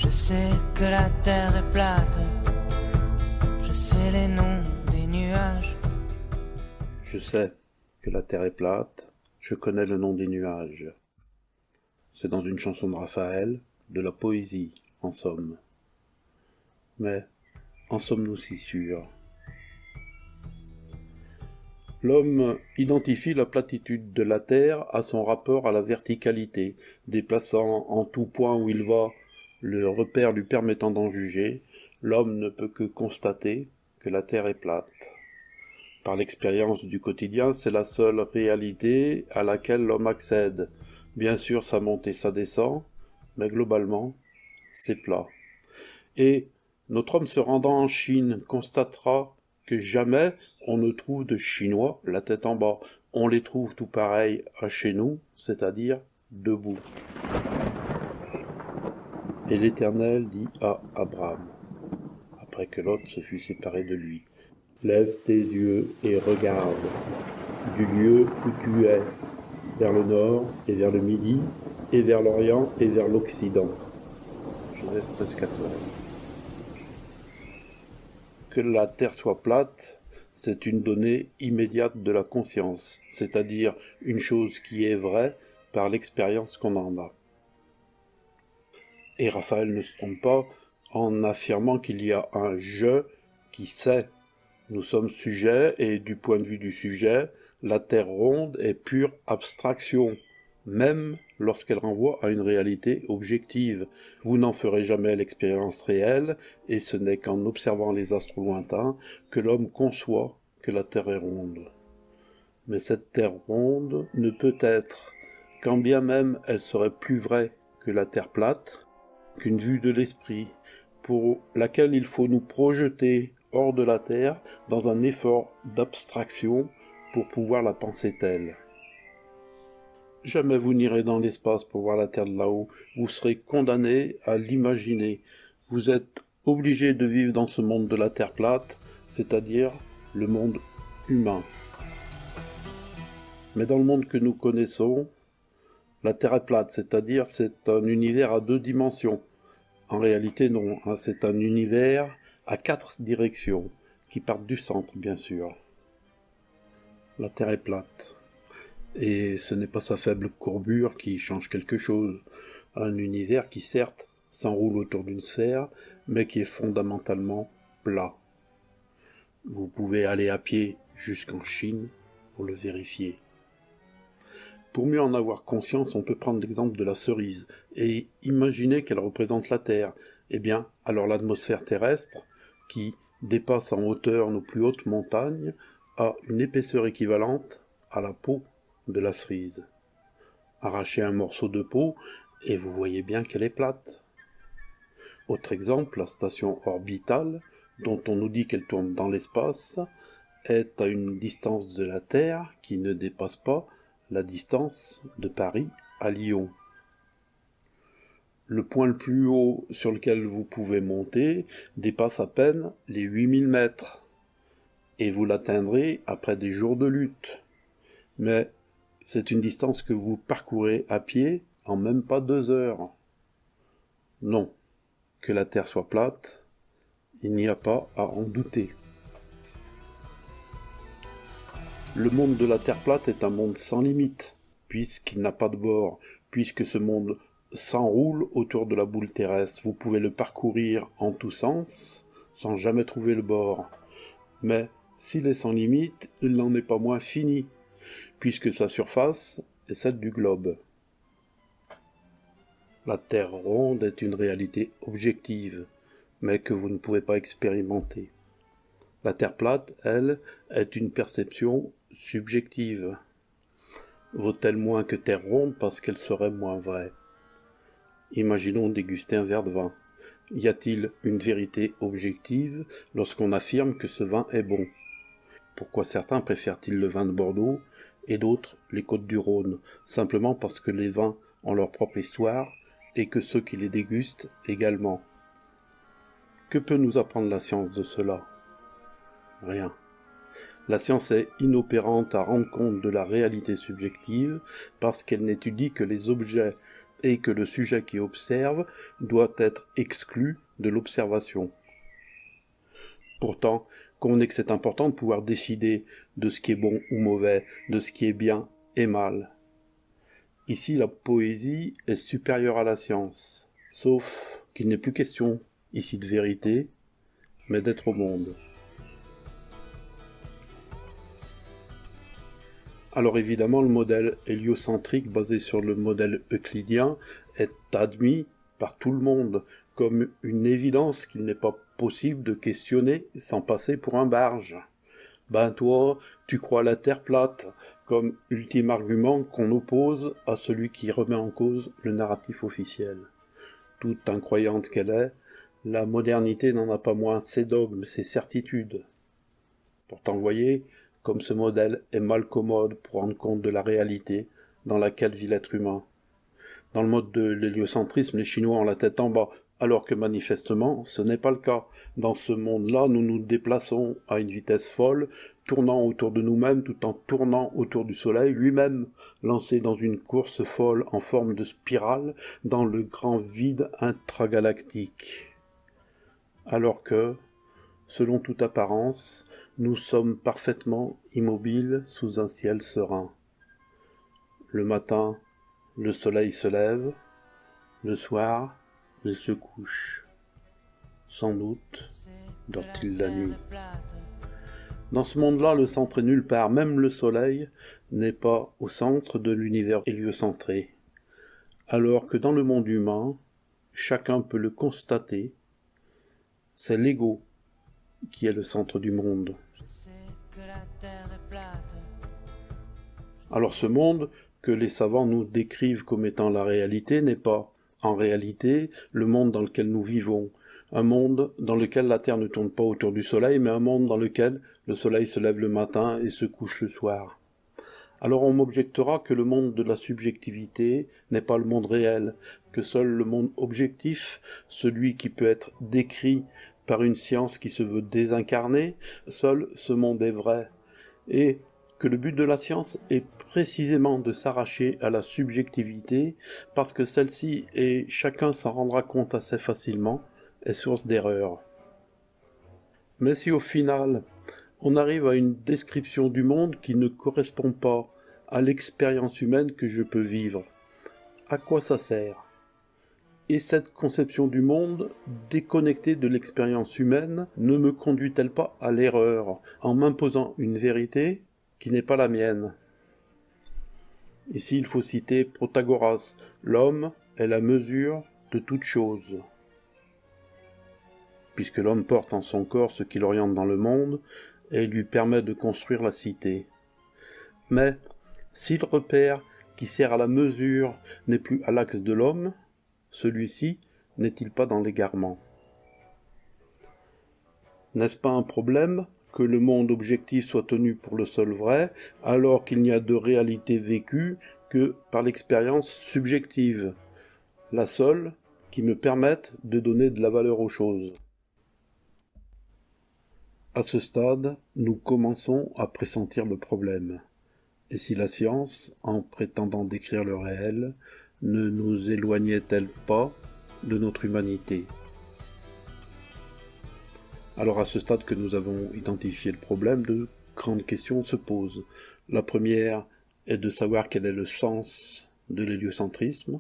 Je sais que la terre est plate, je sais les noms des nuages. Je sais que la terre est plate, je connais le nom des nuages. C'est dans une chanson de Raphaël, de la poésie, en somme. Mais en sommes-nous si sûrs? L'homme identifie la platitude de la terre à son rapport à la verticalité, déplaçant en tout point où il va le repère lui permettant d'en juger. L'homme ne peut que constater que la terre est plate. Par l'expérience du quotidien, c'est la seule réalité à laquelle l'homme accède. Bien sûr, ça monte et ça descend, mais globalement, c'est plat. Et notre homme se rendant en Chine constatera que jamais on ne trouve de Chinois la tête en bas. On les trouve tout pareil à chez nous, c'est-à-dire debout. Et l'Éternel dit à Abraham, après que Lot se fut séparé de lui, « Lève tes yeux et regarde du lieu où tu es, vers le nord et vers le midi, et vers l'orient et vers l'occident. » Genèse 13, 14. Que la terre soit plate, c'est une donnée immédiate de la conscience, c'est-à-dire une chose qui est vraie par l'expérience qu'on en a. Et Raphaël ne se trompe pas en affirmant qu'il y a un « je » qui sait. Nous sommes sujets, et du point de vue du sujet, la terre ronde est pure abstraction, même lorsqu'elle renvoie à une réalité objective. Vous n'en ferez jamais l'expérience réelle, et ce n'est qu'en observant les astres lointains que l'homme conçoit que la terre est ronde. Mais cette terre ronde ne peut être, quand bien même elle serait plus vraie que la terre plate, qu'une vue de l'esprit, pour laquelle il faut nous projeter hors de la terre dans un effort d'abstraction pour pouvoir la penser telle. Jamais vous n'irez dans l'espace pour voir la terre de là-haut, vous serez condamné à l'imaginer. Vous êtes obligé de vivre dans ce monde de la terre plate, c'est-à-dire le monde humain. Mais dans le monde que nous connaissons, la terre est plate, c'est-à-dire c'est un univers à 2 dimensions. En réalité, non, c'est un univers à 4 directions, qui partent du centre, bien sûr. La Terre est plate. Et ce n'est pas sa faible courbure qui change quelque chose. Un univers qui, certes, s'enroule autour d'une sphère, mais qui est fondamentalement plat. Vous pouvez aller à pied jusqu'en Chine pour le vérifier. Pour mieux en avoir conscience, on peut prendre l'exemple de la cerise et imaginer qu'elle représente la Terre. Eh bien, alors l'atmosphère terrestre, qui dépasse en hauteur nos plus hautes montagnes, a une épaisseur équivalente à la peau de la cerise. Arrachez un morceau de peau et vous voyez bien qu'elle est plate. Autre exemple, la station orbitale, dont on nous dit qu'elle tourne dans l'espace, est à une distance de la Terre qui ne dépasse pas la distance de Paris à Lyon. Le point le plus haut sur lequel vous pouvez monter dépasse à peine les 8000 mètres, et vous l'atteindrez après des jours de lutte. Mais c'est une distance que vous parcourez à pied en même pas 2 heures. Non, que la Terre soit plate, il n'y a pas à en douter. Le monde de la Terre plate est un monde sans limite, puisqu'il n'a pas de bord, puisque ce monde s'enroule autour de la boule terrestre. Vous pouvez le parcourir en tous sens, sans jamais trouver le bord. Mais s'il est sans limite, il n'en est pas moins fini, puisque sa surface est celle du globe. La Terre ronde est une réalité objective, mais que vous ne pouvez pas expérimenter. La Terre plate, elle, est une perception subjective. Vaut-elle moins que Terre ronde parce qu'elle serait moins vraie? Imaginons déguster un verre de vin. Y a-t-il une vérité objective lorsqu'on affirme que ce vin est bon? Pourquoi certains préfèrent-ils le vin de Bordeaux et d'autres les Côtes-du-Rhône? Simplement parce que les vins ont leur propre histoire et que ceux qui les dégustent également. Que peut nous apprendre la science de cela? Rien. La science est inopérante à rendre compte de la réalité subjective parce qu'elle n'étudie que les objets, et que le sujet qui observe doit être exclu de l'observation. Pourtant, convenez que c'est important de pouvoir décider de ce qui est bon ou mauvais, de ce qui est bien et mal. Ici, la poésie est supérieure à la science, sauf qu'il n'est plus question ici de vérité, mais d'être au monde. Alors évidemment, le modèle héliocentrique basé sur le modèle euclidien est admis par tout le monde comme une évidence qu'il n'est pas possible de questionner sans passer pour un barge. Ben toi, tu crois la Terre plate, comme ultime argument qu'on oppose à celui qui remet en cause le narratif officiel. Toute incroyante qu'elle est, la modernité n'en a pas moins ses dogmes, ses certitudes. Pourtant, vous voyez, comme ce modèle est mal commode pour rendre compte de la réalité dans laquelle vit l'être humain. Dans le mode de l'héliocentrisme, les Chinois ont la tête en bas, alors que manifestement, ce n'est pas le cas. Dans ce monde-là, nous nous déplaçons à une vitesse folle, tournant autour de nous-mêmes tout en tournant autour du Soleil lui-même, lancé dans une course folle en forme de spirale dans le grand vide intragalactique. Alors que, selon toute apparence, nous sommes parfaitement immobiles sous un ciel serein. Le matin, le soleil se lève, le soir, il se couche. Sans doute dort-il la nuit. Dans ce monde-là, le centre est nulle part, même le soleil n'est pas au centre de l'univers héliocentré. Alors que dans le monde humain, chacun peut le constater, c'est l'ego qui est le centre du monde. Alors ce monde que les savants nous décrivent comme étant la réalité n'est pas, en réalité, le monde dans lequel nous vivons. Un monde dans lequel la Terre ne tourne pas autour du Soleil, mais un monde dans lequel le Soleil se lève le matin et se couche le soir. Alors on m'objectera que le monde de la subjectivité n'est pas le monde réel, que seul le monde objectif, celui qui peut être décrit par une science qui se veut désincarnée, seul ce monde est vrai. Et que le but de la science est précisément de s'arracher à la subjectivité, parce que celle-ci, et chacun s'en rendra compte assez facilement, est source d'erreur. Mais si au final, on arrive à une description du monde qui ne correspond pas à l'expérience humaine que je peux vivre, à quoi ça sert ? Et cette conception du monde, déconnectée de l'expérience humaine, ne me conduit-elle pas à l'erreur, en m'imposant une vérité qui n'est pas la mienne ? Ici, il faut citer Protagoras, l'homme est la mesure de toute chose. Puisque l'homme porte en son corps ce qui l'oriente dans le monde et lui permet de construire la cité. Mais, si le repère qui sert à la mesure n'est plus à l'axe de l'homme, celui-ci n'est-il pas dans l'égarement ? N'est-ce pas un problème que le monde objectif soit tenu pour le seul vrai, alors qu'il n'y a de réalité vécue que par l'expérience subjective, la seule qui me permette de donner de la valeur aux choses ? À ce stade, nous commençons à pressentir le problème. Et si la science, en prétendant décrire le réel, ne nous éloignait-elle pas de notre humanité ? Alors à ce stade que nous avons identifié le problème, de grandes questions se posent. La première est de savoir quel est le sens de l'héliocentrisme,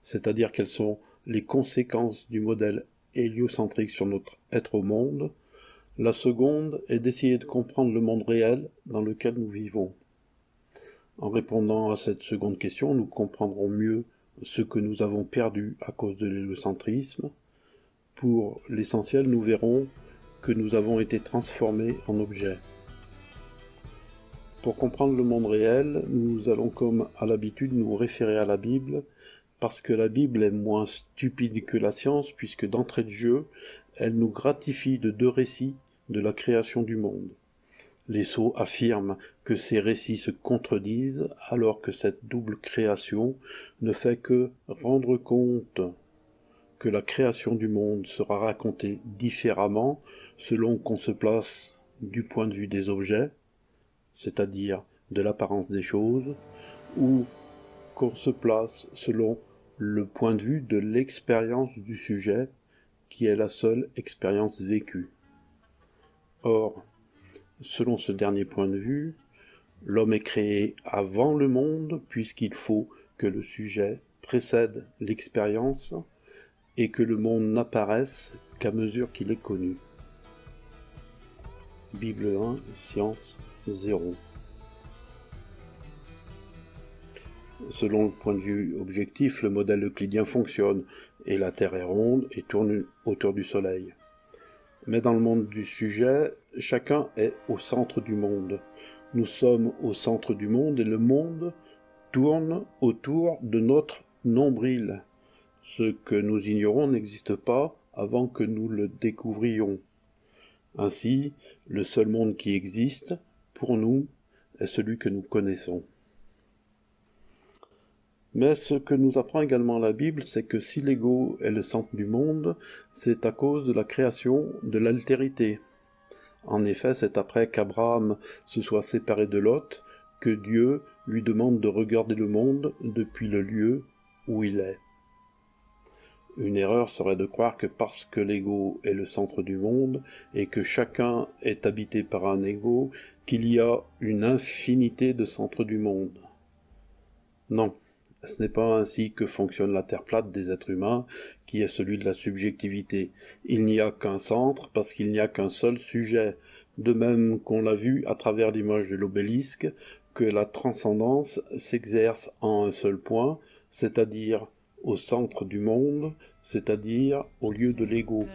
c'est-à-dire quelles sont les conséquences du modèle héliocentrique sur notre être au monde. La seconde est d'essayer de comprendre le monde réel dans lequel nous vivons. En répondant à cette seconde question, nous comprendrons mieux ce que nous avons perdu à cause de l'héliocentrisme. Pour l'essentiel, nous verrons que nous avons été transformés en objets. Pour comprendre le monde réel, nous allons comme à l'habitude nous référer à la Bible, parce que la Bible est moins stupide que la science, puisque d'entrée de jeu, elle nous gratifie de deux récits de la création du monde. Les sots affirment que ces récits se contredisent, alors que cette double création ne fait que rendre compte que la création du monde sera racontée différemment selon qu'on se place du point de vue des objets, c'est-à-dire de l'apparence des choses, ou qu'on se place selon le point de vue de l'expérience du sujet, qui est la seule expérience vécue. Or, selon ce dernier point de vue, l'homme est créé avant le monde, puisqu'il faut que le sujet précède l'expérience et que le monde n'apparaisse qu'à mesure qu'il est connu. Bible 1, Science 0. Selon le point de vue objectif, le modèle euclidien fonctionne, et la Terre est ronde et tourne autour du Soleil. Mais dans le monde du sujet, chacun est au centre du monde. Nous sommes au centre du monde et le monde tourne autour de notre nombril. Ce que nous ignorons n'existe pas avant que nous le découvrions. Ainsi, le seul monde qui existe, pour nous, est celui que nous connaissons. Mais ce que nous apprend également la Bible, c'est que si l'ego est le centre du monde, c'est à cause de la création de l'altérité. En effet, c'est après qu'Abraham se soit séparé de Lot que Dieu lui demande de regarder le monde depuis le lieu où il est. Une erreur serait de croire que parce que l'ego est le centre du monde et que chacun est habité par un ego, qu'il y a une infinité de centres du monde. Non. Ce n'est pas ainsi que fonctionne la terre plate des êtres humains, qui est celui de la subjectivité. Il n'y a qu'un centre, parce qu'il n'y a qu'un seul sujet, de même qu'on l'a vu à travers l'image de l'obélisque, que la transcendance s'exerce en un seul point, c'est-à-dire au centre du monde, c'est-à-dire au lieu de l'ego.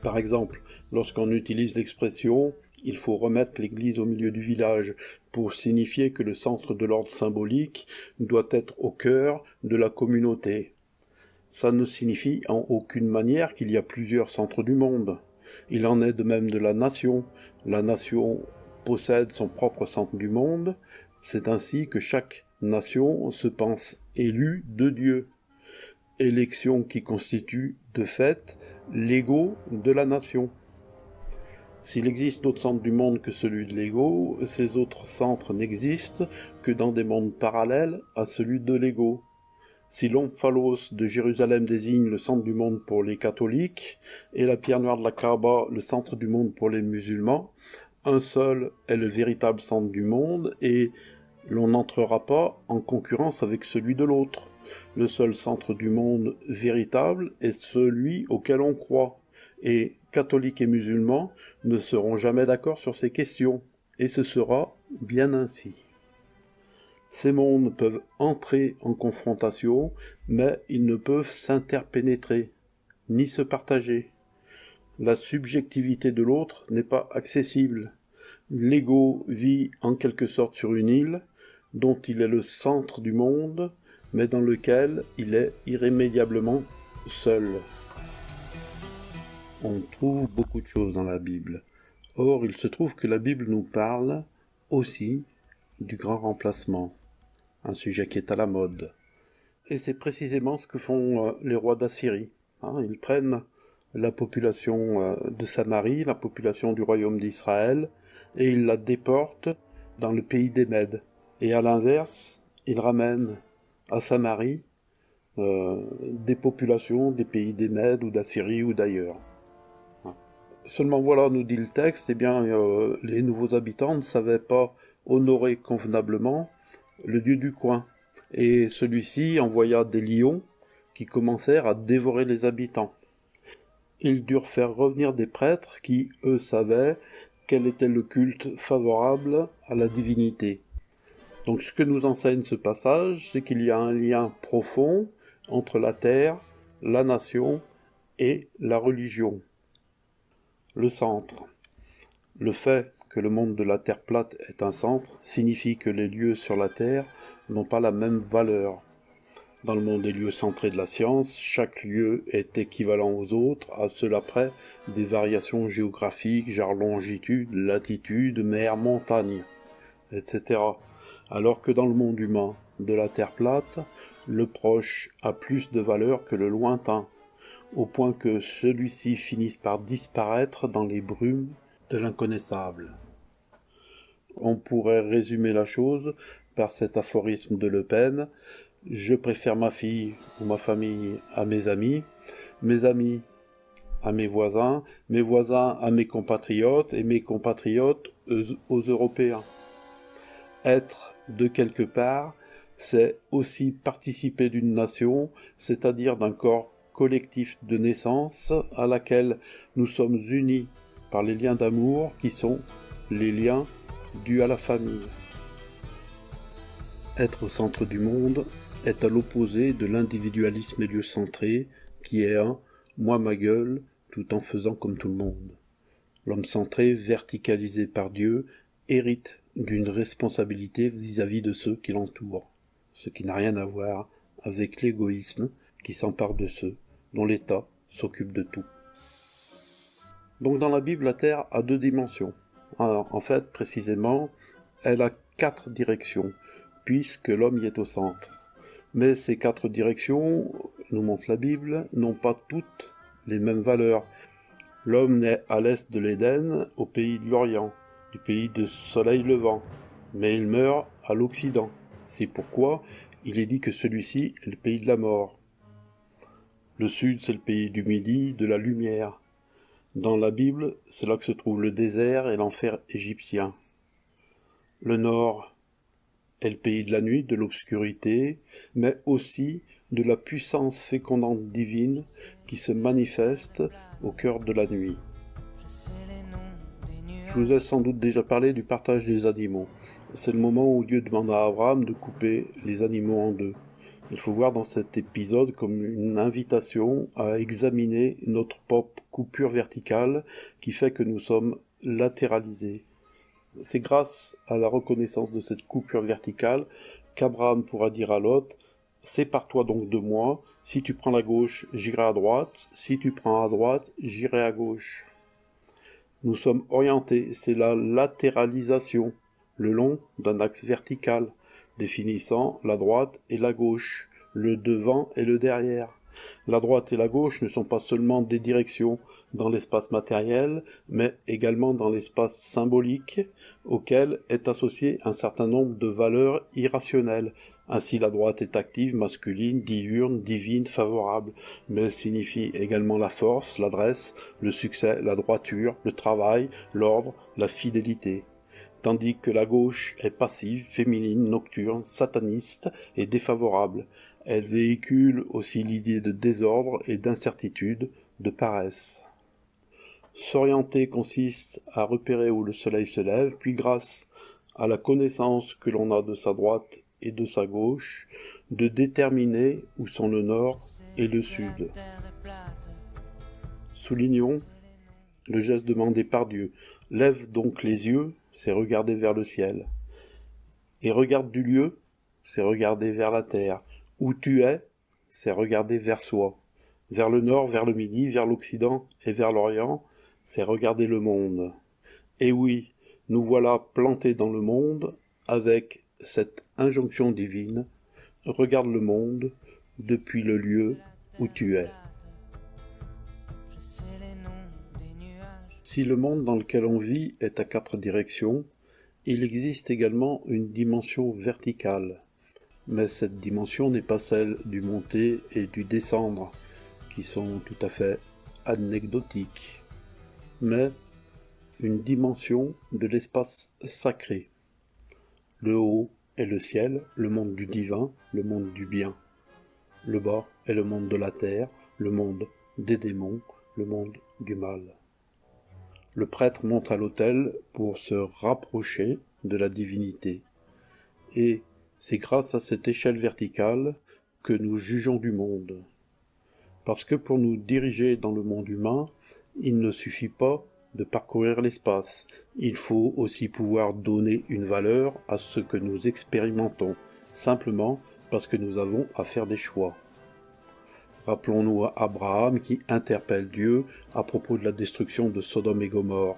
Par exemple, lorsqu'on utilise l'expression « il faut remettre l'église au milieu du village » pour signifier que le centre de l'ordre symbolique doit être au cœur de la communauté. Ça ne signifie en aucune manière qu'il y a plusieurs centres du monde. Il en est de même de la nation. La nation possède son propre centre du monde. C'est ainsi que chaque nation se pense élue de Dieu. Élection qui constitue, de fait, l'ego de la nation. S'il existe d'autres centres du monde que celui de l'ego, ces autres centres n'existent que dans des mondes parallèles à celui de l'ego. Si l'omphalos de Jérusalem désigne le centre du monde pour les catholiques, et la pierre noire de la Kaaba le centre du monde pour les musulmans, un seul est le véritable centre du monde, et l'on n'entrera pas en concurrence avec celui de l'autre. Le seul centre du monde véritable est celui auquel on croit, et catholiques et musulmans ne seront jamais d'accord sur ces questions, et ce sera bien ainsi. Ces mondes peuvent entrer en confrontation, mais ils ne peuvent s'interpénétrer, ni se partager. La subjectivité de l'autre n'est pas accessible. L'ego vit en quelque sorte sur une île, dont il est le centre du monde, mais dans lequel il est irrémédiablement seul. On trouve beaucoup de choses dans la Bible. Or, il se trouve que la Bible nous parle aussi du grand remplacement, un sujet qui est à la mode. Et c'est précisément ce que font les rois d'Assyrie. Ils prennent la population de Samarie, la population du royaume d'Israël, et ils la déportent dans le pays des Mèdes. Et à l'inverse, ils ramènent à Samarie des populations des pays des Mèdes ou d'Assyrie ou d'ailleurs. Seulement voilà, nous dit le texte, les nouveaux habitants ne savaient pas honorer convenablement le dieu du coin. Et celui-ci envoya des lions qui commencèrent à dévorer les habitants. Ils durent faire revenir des prêtres qui, eux, savaient quel était le culte favorable à la divinité. Donc ce que nous enseigne ce passage, c'est qu'il y a un lien profond entre la terre, la nation et la religion. Le centre. Le fait que le monde de la Terre plate est un centre signifie que les lieux sur la Terre n'ont pas la même valeur. Dans le monde des lieux centrés de la science, chaque lieu est équivalent aux autres, à cela près des variations géographiques, genre longitude, latitude, mer, montagne, etc. Alors que dans le monde humain de la Terre plate, le proche a plus de valeur que le lointain, au point que celui-ci finisse par disparaître dans les brumes de l'inconnaissable. On pourrait résumer la chose par cet aphorisme de Le Pen: je préfère ma fille ou ma famille à mes amis à mes voisins à mes compatriotes et mes compatriotes aux Européens. Être de quelque part, c'est aussi participer d'une nation, c'est-à-dire d'un corps collectif de naissance à laquelle nous sommes unis par les liens d'amour qui sont les liens dus à la famille. Être au centre du monde est à l'opposé de l'individualisme héliocentré qui est un « moi ma gueule » tout en faisant comme tout le monde. L'homme centré, verticalisé par Dieu, hérite d'une responsabilité vis-à-vis de ceux qui l'entourent, ce qui n'a rien à voir avec l'égoïsme qui s'empare de ceux dont l'État s'occupe de tout. Donc dans la Bible, la Terre a 2 dimensions. Alors, en fait, précisément, elle a 4 directions, puisque l'homme y est au centre. Mais ces 4 directions, nous montre la Bible, n'ont pas toutes les mêmes valeurs. L'homme naît à l'est de l'Éden, au pays de l'Orient, du pays de soleil levant, mais il meurt à l'Occident. C'est pourquoi il est dit que celui-ci est le pays de la mort. Le sud, c'est le pays du midi, de la lumière. Dans la Bible, c'est là que se trouve le désert et l'enfer égyptien. Le nord est le pays de la nuit, de l'obscurité, mais aussi de la puissance fécondante divine qui se manifeste au cœur de la nuit. Je vous ai sans doute déjà parlé du partage des animaux. C'est le moment où Dieu demande à Abraham de couper les animaux en 2. Il faut voir dans cet épisode comme une invitation à examiner notre propre coupure verticale qui fait que nous sommes latéralisés. C'est grâce à la reconnaissance de cette coupure verticale qu'Abraham pourra dire à Lot « Sépare-toi donc de moi, si tu prends la gauche, j'irai à droite, si tu prends à droite, j'irai à gauche. » Nous sommes orientés, c'est la latéralisation, le long d'un axe vertical, définissant la droite et la gauche, le devant et le derrière. La droite et la gauche ne sont pas seulement des directions dans l'espace matériel, mais également dans l'espace symbolique, auquel est associé un certain nombre de valeurs irrationnelles. Ainsi, la droite est active, masculine, diurne, divine, favorable, mais signifie également la force, l'adresse, le succès, la droiture, le travail, l'ordre, la fidélité. Tandis que la gauche est passive, féminine, nocturne, sataniste et défavorable. Elle véhicule aussi l'idée de désordre et d'incertitude, de paresse. S'orienter consiste à repérer où le soleil se lève, puis grâce à la connaissance que l'on a de sa droite et de sa gauche, de déterminer où sont le nord et le sud. Soulignons le geste demandé par Dieu. Lève donc les yeux, c'est regarder vers le ciel. Et regarde du lieu, c'est regarder vers la terre. Où tu es, c'est regarder vers soi. Vers le nord, vers le midi, vers l'Occident et vers l'Orient, c'est regarder le monde. Et oui, nous voilà plantés dans le monde avec cette injonction divine. Regarde le monde depuis le lieu où tu es. Si le monde dans lequel on vit est à 4 directions, il existe également une dimension verticale. Mais cette dimension n'est pas celle du monter et du descendre, qui sont tout à fait anecdotiques, mais une dimension de l'espace sacré. Le haut est le ciel, le monde du divin, le monde du bien. Le bas est le monde de la terre, le monde des démons, le monde du mal. Le prêtre monte à l'autel pour se rapprocher de la divinité. Et c'est grâce à cette échelle verticale que nous jugeons du monde. Parce que pour nous diriger dans le monde humain, il ne suffit pas de parcourir l'espace. Il faut aussi pouvoir donner une valeur à ce que nous expérimentons, simplement parce que nous avons à faire des choix. Rappelons-nous à Abraham qui interpelle Dieu à propos de la destruction de Sodome et Gomorrhe.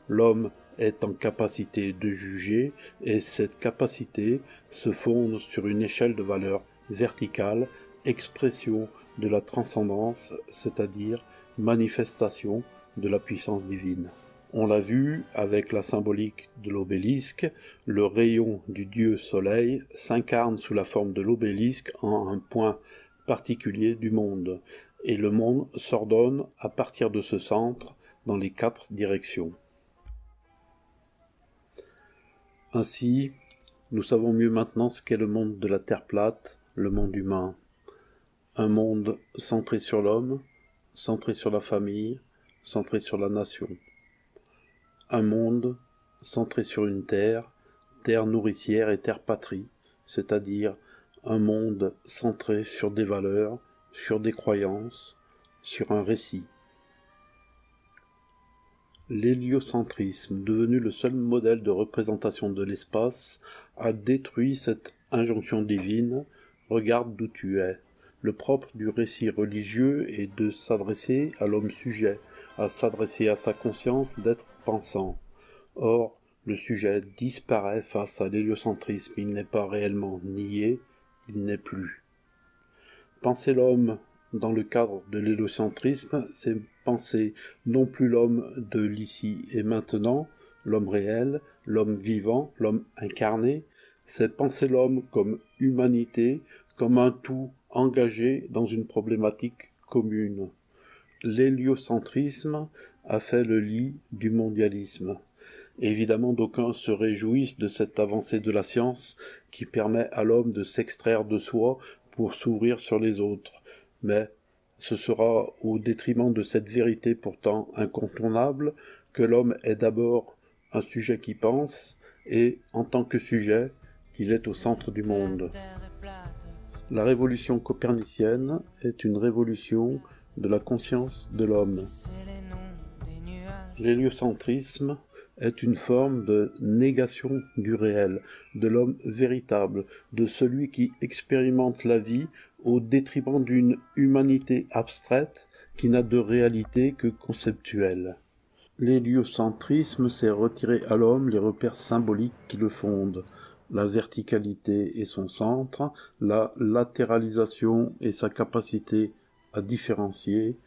L'homme est en capacité de juger et cette capacité se fonde sur une échelle de valeur verticale, expression de la transcendance, c'est-à-dire manifestation de la puissance divine. On l'a vu avec la symbolique de l'obélisque, le rayon du dieu soleil s'incarne sous la forme de l'obélisque en un point particulier du monde, et le monde s'ordonne à partir de ce centre dans les 4 directions. Ainsi, nous savons mieux maintenant ce qu'est le monde de la Terre plate, le monde humain. Un monde centré sur l'homme, centré sur la famille, centré sur la nation. Un monde centré sur une terre, terre nourricière et terre patrie, c'est-à-dire un monde centré sur des valeurs, sur des croyances, sur un récit. L'héliocentrisme, devenu le seul modèle de représentation de l'espace, a détruit cette injonction divine « regarde d'où tu es ». Le propre du récit religieux est de s'adresser à l'homme sujet, à s'adresser à sa conscience d'être pensant. Or, le sujet disparaît face à l'héliocentrisme, il n'est pas réellement nié, il n'est plus. Penser l'homme dans le cadre de l'héliocentrisme, c'est penser non plus l'homme de l'ici et maintenant, l'homme réel, l'homme vivant, l'homme incarné, c'est penser l'homme comme humanité, comme un tout engagé dans une problématique commune. L'héliocentrisme a fait le lit du mondialisme. Évidemment, d'aucuns se réjouissent de cette avancée de la science qui permet à l'homme de s'extraire de soi pour s'ouvrir sur les autres. Mais ce sera au détriment de cette vérité pourtant incontournable que l'homme est d'abord un sujet qui pense et, en tant que sujet, qu'il est au centre du monde. La révolution copernicienne est une révolution de la conscience de l'homme. L'héliocentrisme est une forme de négation du réel, de l'homme véritable, de celui qui expérimente la vie au détriment d'une humanité abstraite qui n'a de réalité que conceptuelle. L'héliocentrisme, c'est retirer à l'homme les repères symboliques qui le fondent, la verticalité et son centre, la latéralisation et sa capacité à différencier,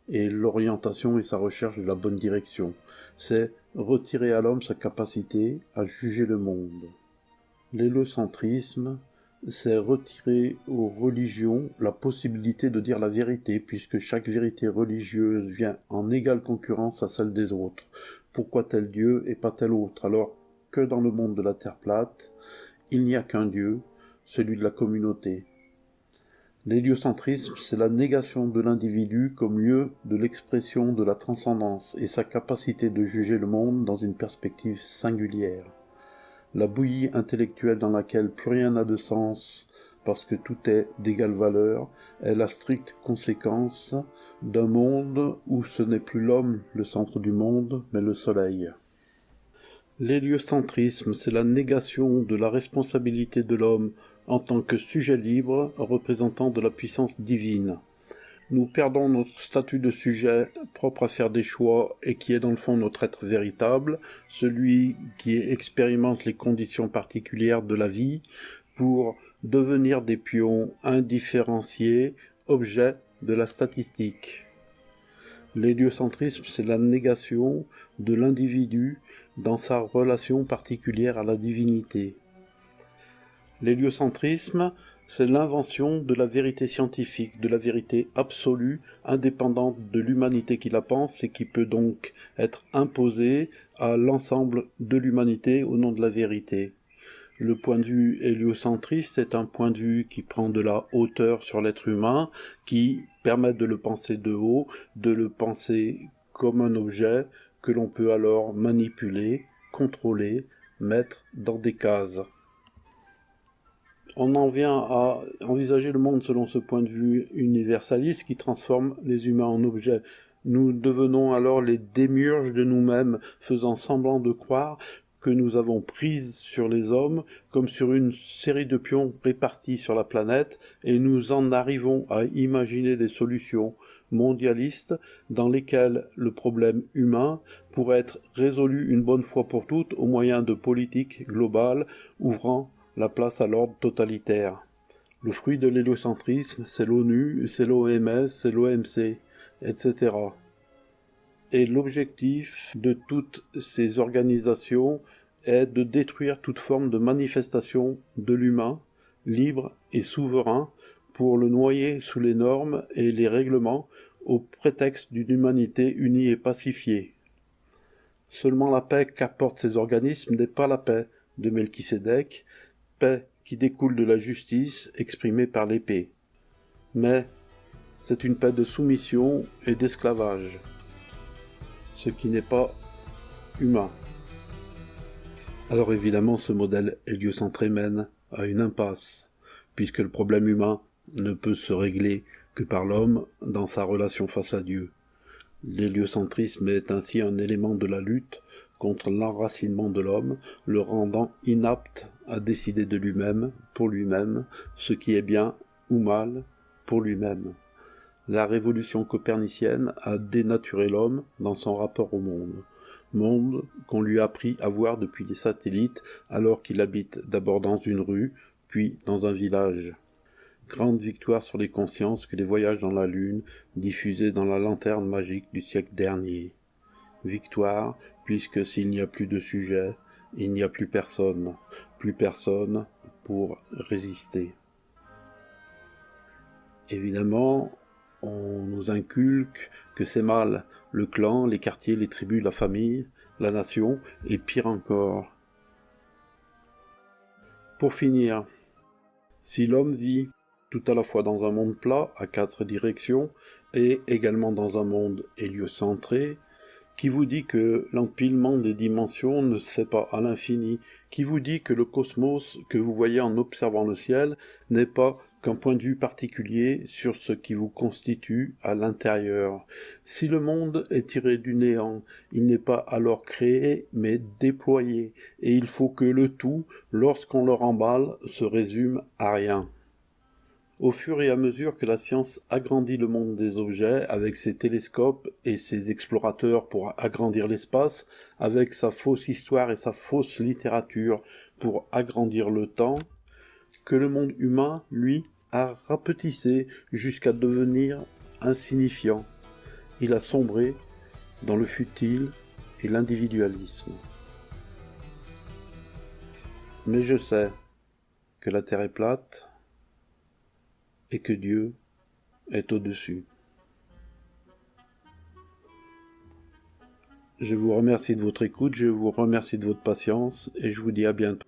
et l'orientation et sa recherche de la bonne direction. C'est retirer à l'homme sa capacité à juger le monde. L'héliocentrisme, c'est retirer aux religions la possibilité de dire la vérité, puisque chaque vérité religieuse vient en égale concurrence à celle des autres. Pourquoi tel Dieu et pas tel autre, alors que dans le monde de la Terre plate, il n'y a qu'un Dieu, celui de la communauté. L'héliocentrisme, c'est la négation de l'individu comme lieu de l'expression de la transcendance et sa capacité de juger le monde dans une perspective singulière. La bouillie intellectuelle dans laquelle plus rien n'a de sens parce que tout est d'égale valeur est la stricte conséquence d'un monde où ce n'est plus l'homme le centre du monde, mais le soleil. L'héliocentrisme, c'est la négation de la responsabilité de l'homme en tant que sujet libre représentant de la puissance divine. Nous perdons notre statut de sujet propre à faire des choix et qui est dans le fond notre être véritable, celui qui expérimente les conditions particulières de la vie pour devenir des pions indifférenciés, objets de la statistique. L'héliocentrisme, c'est la négation de l'individu dans sa relation particulière à la divinité. L'héliocentrisme, c'est l'invention de la vérité scientifique, de la vérité absolue, indépendante de l'humanité qui la pense et qui peut donc être imposée à l'ensemble de l'humanité au nom de la vérité. Le point de vue héliocentriste, c'est un point de vue qui prend de la hauteur sur l'être humain, qui permet de le penser de haut, de le penser comme un objet que l'on peut alors manipuler, contrôler, mettre dans des cases. On en vient à envisager le monde selon ce point de vue universaliste qui transforme les humains en objets. Nous devenons alors les démiurges de nous-mêmes, faisant semblant de croire que nous avons prise sur les hommes comme sur une série de pions répartis sur la planète, et nous en arrivons à imaginer des solutions mondialistes dans lesquelles le problème humain pourrait être résolu une bonne fois pour toutes au moyen de politiques globales ouvrant la place à l'ordre totalitaire. Le fruit de l'héliocentrisme, c'est l'ONU, c'est l'OMS, c'est l'OMC, etc. Et l'objectif de toutes ces organisations est de détruire toute forme de manifestation de l'humain, libre et souverain, pour le noyer sous les normes et les règlements au prétexte d'une humanité unie et pacifiée. Seulement la paix qu'apportent ces organismes n'est pas la paix de Melchisédek, paix qui découle de la justice exprimée par l'épée. Mais c'est une paix de soumission et d'esclavage, ce qui n'est pas humain. Alors évidemment, ce modèle héliocentré mène à une impasse, puisque le problème humain ne peut se régler que par l'homme dans sa relation face à Dieu. L'héliocentrisme est ainsi un élément de la lutte contre l'enracinement de l'homme, le rendant inapte à décider de lui-même, pour lui-même, ce qui est bien ou mal pour lui-même. La révolution copernicienne a dénaturé l'homme dans son rapport au monde qu'on lui a appris à voir depuis les satellites alors qu'il habite d'abord dans une rue, puis dans un village. Grande victoire sur les consciences que les voyages dans la Lune diffusés dans la lanterne magique du siècle dernier. Victoire, puisque s'il n'y a plus de sujet, il n'y a plus personne pour résister. Évidemment, on nous inculque que c'est mal, le clan, les quartiers, les tribus, la famille, la nation, et pire encore. Pour finir, si l'homme vit tout à la fois dans un monde plat, à 4 directions, et également dans un monde héliocentré, qui vous dit que l'empilement des dimensions ne se fait pas à l'infini, qui vous dit que le cosmos que vous voyez en observant le ciel n'est pas qu'un point de vue particulier sur ce qui vous constitue à l'intérieur. Si le monde est tiré du néant, il n'est pas alors créé, mais déployé, et il faut que le tout, lorsqu'on le remballe, se résume à rien. Au fur et à mesure que la science agrandit le monde des objets, avec ses télescopes et ses explorateurs pour agrandir l'espace, avec sa fausse histoire et sa fausse littérature pour agrandir le temps, que le monde humain, lui, a rapetissé jusqu'à devenir insignifiant. Il a sombré dans le futile et l'individualisme. Mais je sais que la Terre est plate, et que Dieu est au-dessus. Je vous remercie de votre écoute, je vous remercie de votre patience, et je vous dis à bientôt.